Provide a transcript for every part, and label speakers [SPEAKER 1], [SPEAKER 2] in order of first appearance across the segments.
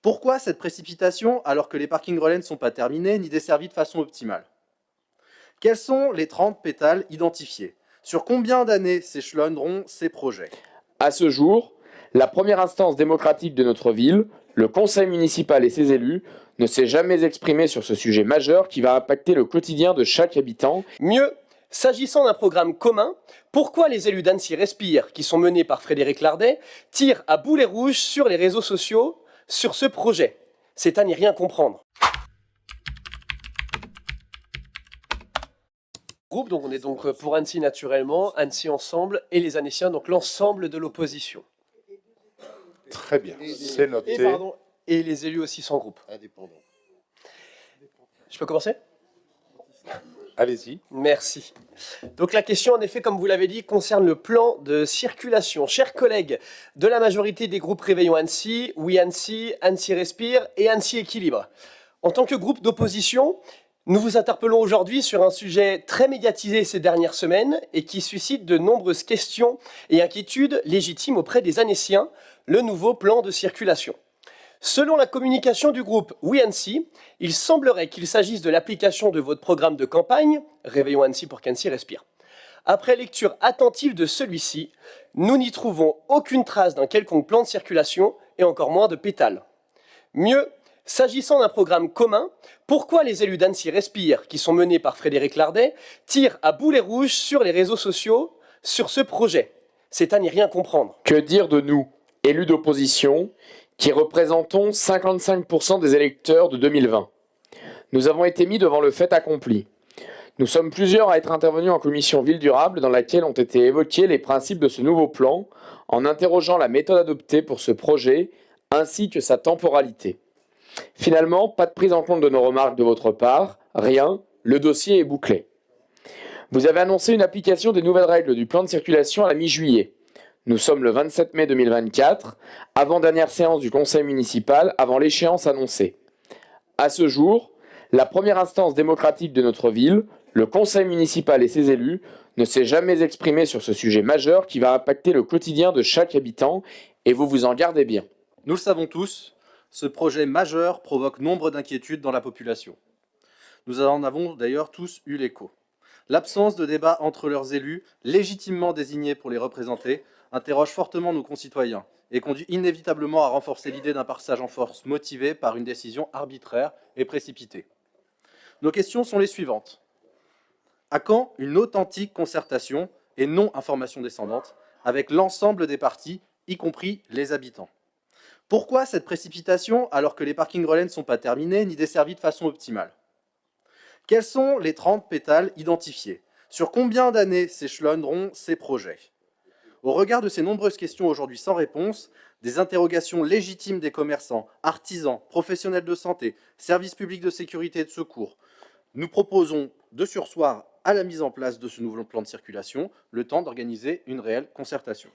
[SPEAKER 1] Pourquoi cette précipitation alors que les parkings relais ne sont pas terminés ni desservis de façon optimale? Quels sont les 30 pétales identifiés? Sur combien d'années s'échelonneront ces projets?
[SPEAKER 2] À ce jour, la première instance démocratique de notre ville, le conseil municipal et ses élus, ne s'est jamais exprimé sur ce sujet majeur qui va impacter le quotidien de chaque habitant.
[SPEAKER 3] Mieux, s'agissant d'un programme commun, pourquoi les élus d'Annecy Respire, qui sont menés par Frédéric Lardet, tirent à boulet rouge sur les réseaux sociaux sur ce projet? C'est à n'y rien comprendre. Donc on est donc pour Annecy naturellement, Annecy ensemble et les Annéciens, donc l'ensemble de l'opposition.
[SPEAKER 4] Très bien, c'est noté.
[SPEAKER 3] Et les élus aussi sans groupe.
[SPEAKER 5] Indépendant.
[SPEAKER 3] Je peux commencer?
[SPEAKER 4] Allez-y.
[SPEAKER 3] Merci. Donc la question, en effet, comme vous l'avez dit, concerne le plan de circulation. Chers collègues de la majorité des groupes Réveillons Annecy, Oui Annecy, Annecy Respire et Annecy Équilibre. En tant que groupe d'opposition, nous vous interpellons aujourd'hui sur un sujet très médiatisé ces dernières semaines et qui suscite de nombreuses questions et inquiétudes légitimes auprès des Annéciens, le nouveau plan de circulation. Selon la communication du groupe Oui Annecy, il semblerait qu'il s'agisse de l'application de votre programme de campagne, Réveillons Annecy pour qu'Annecy respire. Après lecture attentive de celui-ci, nous n'y trouvons aucune trace d'un quelconque plan de circulation et encore moins de pétales. Mieux, s'agissant d'un programme commun, pourquoi les élus d'Annecy Respire, qui sont menés par Frédéric Lardet, tirent à boulet rouge sur les réseaux sociaux sur ce projet? C'est à n'y rien comprendre.
[SPEAKER 2] Que dire de nous, élus d'opposition, qui représentons 55% des électeurs de 2020? Nous avons été mis devant le fait accompli. Nous sommes plusieurs à être intervenus en commission Ville Durable dans laquelle ont été évoqués les principes de ce nouveau plan en interrogeant la méthode adoptée pour ce projet ainsi que sa temporalité. Finalement, pas de prise en compte de nos remarques de votre part, rien, le dossier est bouclé. Vous avez annoncé une application des nouvelles règles du plan de circulation à la mi-juillet. Nous sommes le 27 mai 2024, avant-dernière séance du conseil municipal, avant l'échéance annoncée. À ce jour, la première instance démocratique de notre ville, le conseil municipal et ses élus, ne s'est jamais exprimé sur ce sujet majeur qui va impacter le quotidien de chaque habitant, et vous vous en gardez bien.
[SPEAKER 1] Nous le savons tous, ce projet majeur provoque nombre d'inquiétudes dans la population. Nous en avons d'ailleurs tous eu l'écho. L'absence de débat entre leurs élus, légitimement désignés pour les représenter, interroge fortement nos concitoyens et conduit inévitablement à renforcer l'idée d'un passage en force motivé par une décision arbitraire et précipitée. Nos questions sont les suivantes. À quand une authentique concertation et non information descendante avec l'ensemble des parties, y compris les habitants? Pourquoi cette précipitation alors que les parkings relais ne sont pas terminés ni desservis de façon optimale? Quels sont les 30 pétales identifiés? Sur combien d'années s'échelonneront ces projets? Au regard de ces nombreuses questions aujourd'hui sans réponse, des interrogations légitimes des commerçants, artisans, professionnels de santé, services publics de sécurité et de secours, nous proposons de surseoir à la mise en place de ce nouveau plan de circulation, le temps d'organiser une réelle concertation.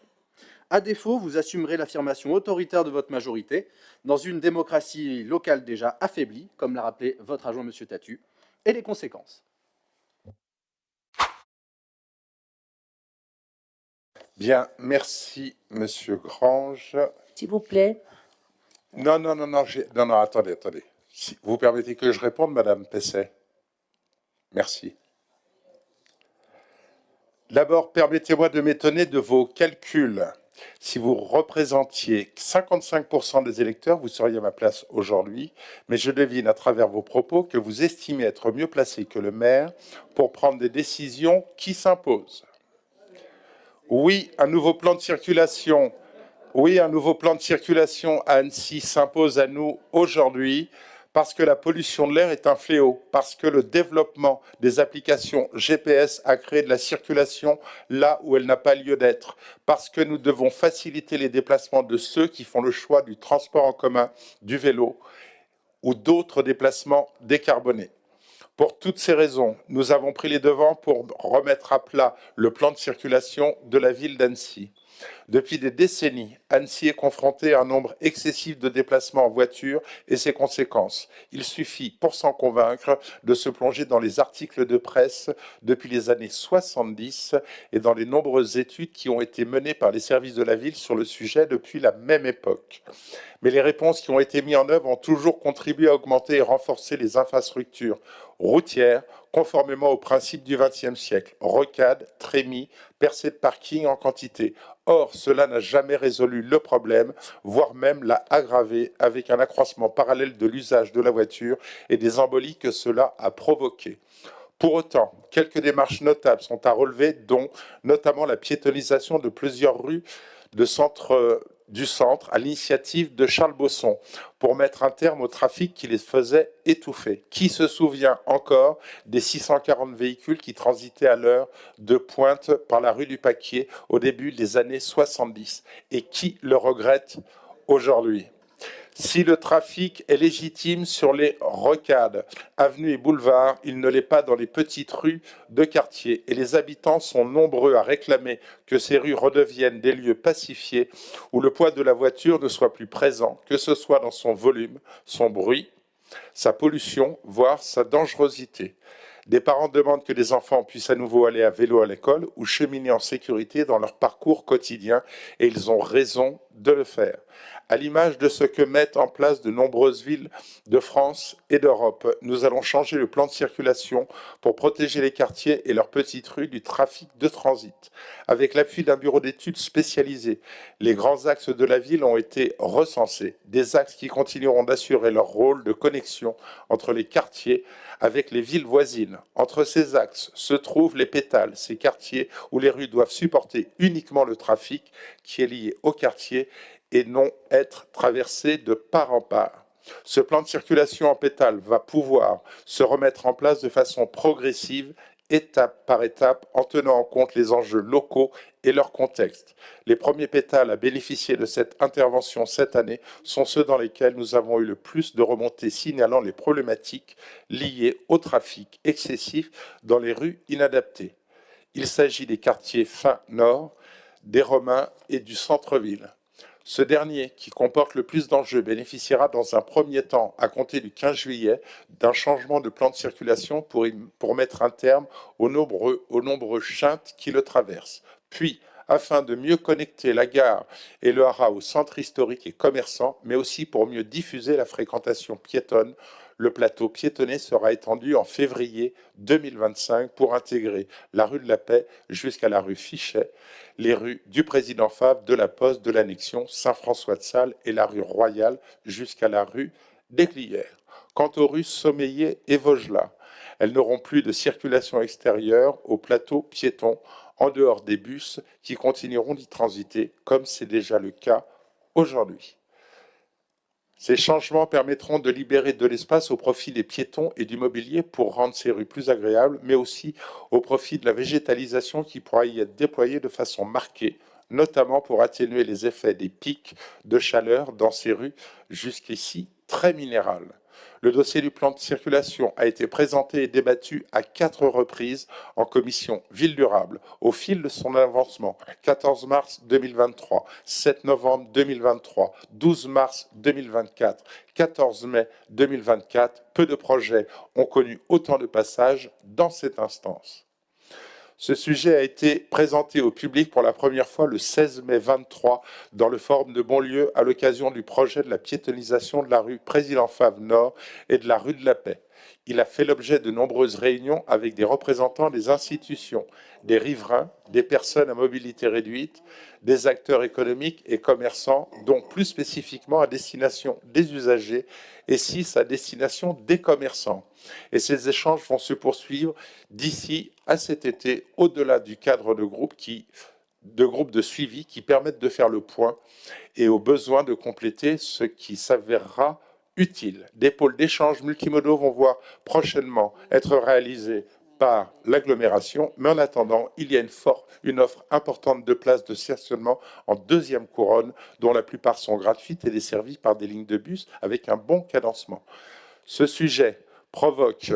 [SPEAKER 1] À défaut, vous assumerez l'affirmation autoritaire de votre majorité dans une démocratie locale déjà affaiblie, comme l'a rappelé votre adjoint M. Tatu, et les conséquences.
[SPEAKER 4] Bien, merci, Monsieur Grange.
[SPEAKER 6] S'il vous plaît.
[SPEAKER 4] Non, attendez. Si vous permettez que je réponde, Madame Pesset. Merci. D'abord, permettez-moi de m'étonner de vos calculs. Si vous représentiez 55% des électeurs, vous seriez à ma place aujourd'hui, mais je devine à travers vos propos que vous estimez être mieux placé que le maire pour prendre des décisions qui s'imposent. Oui, un nouveau plan de circulation à Annecy s'impose à nous aujourd'hui parce que la pollution de l'air est un fléau, parce que le développement des applications GPS a créé de la circulation là où elle n'a pas lieu d'être, parce que nous devons faciliter les déplacements de ceux qui font le choix du transport en commun, du vélo ou d'autres déplacements décarbonés. Pour toutes ces raisons, nous avons pris les devants pour remettre à plat le plan de circulation de la ville d'Annecy. Depuis des décennies, Annecy est confrontée à un nombre excessif de déplacements en voiture et ses conséquences. Il suffit, pour s'en convaincre, de se plonger dans les articles de presse depuis les années 70 et dans les nombreuses études qui ont été menées par les services de la ville sur le sujet depuis la même époque. Mais les réponses qui ont été mises en œuvre ont toujours contribué à augmenter et renforcer les infrastructures routières, conformément aux principes du XXe siècle. Rocades, trémies, percées de parking en quantité. Or, cela n'a jamais résolu le problème, voire même l'a aggravé avec un accroissement parallèle de l'usage de la voiture et des embolies que cela a provoqué. Pour autant, quelques démarches notables sont à relever, dont notamment la piétonisation de plusieurs rues du centre à l'initiative de Charles Bosson pour mettre un terme au trafic qui les faisait étouffer. Qui se souvient encore des 640 véhicules qui transitaient à l'heure de pointe par la rue du Paquier au début des années 70 et qui le regrette aujourd'hui? Si le trafic est légitime sur les rocades, avenues et boulevards, il ne l'est pas dans les petites rues de quartier. Et les habitants sont nombreux à réclamer que ces rues redeviennent des lieux pacifiés où le poids de la voiture ne soit plus présent, que ce soit dans son volume, son bruit, sa pollution, voire sa dangerosité. Des parents demandent que les enfants puissent à nouveau aller à vélo à l'école ou cheminer en sécurité dans leur parcours quotidien et ils ont raison de le faire. À l'image de ce que mettent en place de nombreuses villes de France et d'Europe, nous allons changer le plan de circulation pour protéger les quartiers et leurs petites rues du trafic de transit. Avec l'appui d'un bureau d'études spécialisé, les grands axes de la ville ont été recensés, des axes qui continueront d'assurer leur rôle de connexion entre les quartiers avec les villes voisines. Entre ces axes se trouvent les pétales, ces quartiers où les rues doivent supporter uniquement le trafic qui est lié au quartier et non être traversé de part en part. Ce plan de circulation en pétales va pouvoir se remettre en place de façon progressive, étape par étape, en tenant en compte les enjeux locaux et leur contexte. Les premiers pétales à bénéficier de cette intervention cette année sont ceux dans lesquels nous avons eu le plus de remontées signalant les problématiques liées au trafic excessif dans les rues inadaptées. Il s'agit des quartiers fins nord, des Romains et du centre-ville. Ce dernier, qui comporte le plus d'enjeux, bénéficiera dans un premier temps, à compter du 15 juillet, d'un changement de plan de circulation pour mettre un terme aux nombreux chintes qui le traversent. Puis, afin de mieux connecter la gare et le haras au centre historique et commerçant, mais aussi pour mieux diffuser la fréquentation piétonne, le plateau piétonné sera étendu en février 2025 pour intégrer la rue de la Paix jusqu'à la rue Fichet, les rues du Président Favre, de la Poste, de l'Annexion, Saint-François-de-Sales et la rue Royale jusqu'à la rue des Glières. Quant aux rues Sommeillé et Vaugelas, elles n'auront plus de circulation extérieure au plateau piéton en dehors des bus qui continueront d'y transiter comme c'est déjà le cas aujourd'hui. Ces changements permettront de libérer de l'espace au profit des piétons et du mobilier pour rendre ces rues plus agréables, mais aussi au profit de la végétalisation qui pourra y être déployée de façon marquée, notamment pour atténuer les effets des pics de chaleur dans ces rues jusqu'ici très minérales. Le dossier du plan de circulation a été présenté et débattu à 4 reprises en commission Ville durable au fil de son avancement. 14 mars 2023, 7 novembre 2023, 12 mars 2024, 14 mai 2024. Peu de projets ont connu autant de passages dans cette instance. Ce sujet a été présenté au public pour la première fois le 16 mai 23 dans le forum de Bonlieu à l'occasion du projet de la piétonisation de la rue Président Favre Nord et de la rue de la Paix. Il a fait l'objet de nombreuses réunions avec des représentants des institutions, des riverains, des personnes à mobilité réduite, des acteurs économiques et commerçants, dont plus spécifiquement à destination des usagers et 6 à destination des commerçants. Et ces échanges vont se poursuivre d'ici à cet été, au-delà du cadre de groupes de suivi qui permettent de faire le point et au besoin de compléter ce qui s'avérera utile. Des pôles d'échange multimodaux vont voir prochainement être réalisés par l'agglomération, mais en attendant, il y a une offre importante de places de stationnement en deuxième couronne, dont la plupart sont gratuites et desservies par des lignes de bus avec un bon cadencement. Ce sujet provoque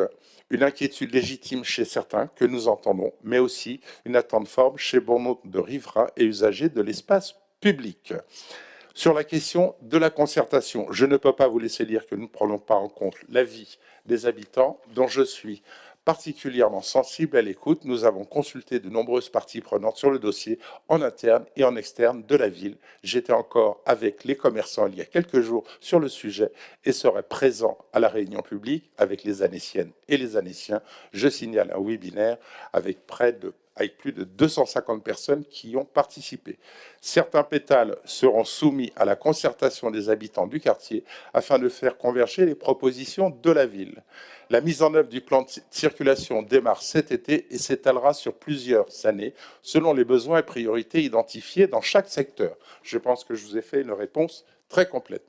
[SPEAKER 4] une inquiétude légitime chez certains que nous entendons, mais aussi une attente forte chez bon nombre de riverains et usagers de l'espace public. Sur la question de la concertation, je ne peux pas vous laisser dire que nous ne prenons pas en compte l'avis des habitants, dont je suis particulièrement sensible à l'écoute. Nous avons consulté de nombreuses parties prenantes sur le dossier, en interne et en externe de la ville. J'étais encore avec les commerçants il y a quelques jours sur le sujet et serai présent à la réunion publique avec les Annéciennes et les Annéciens. Je signale un webinaire avec plus de 250 personnes qui y ont participé. Certains pétales seront soumis à la concertation des habitants du quartier afin de faire converger les propositions de la ville. La mise en œuvre du plan de circulation démarre cet été et s'étalera sur plusieurs années selon les besoins et priorités identifiés dans chaque secteur. Je pense que je vous ai fait une réponse très complète.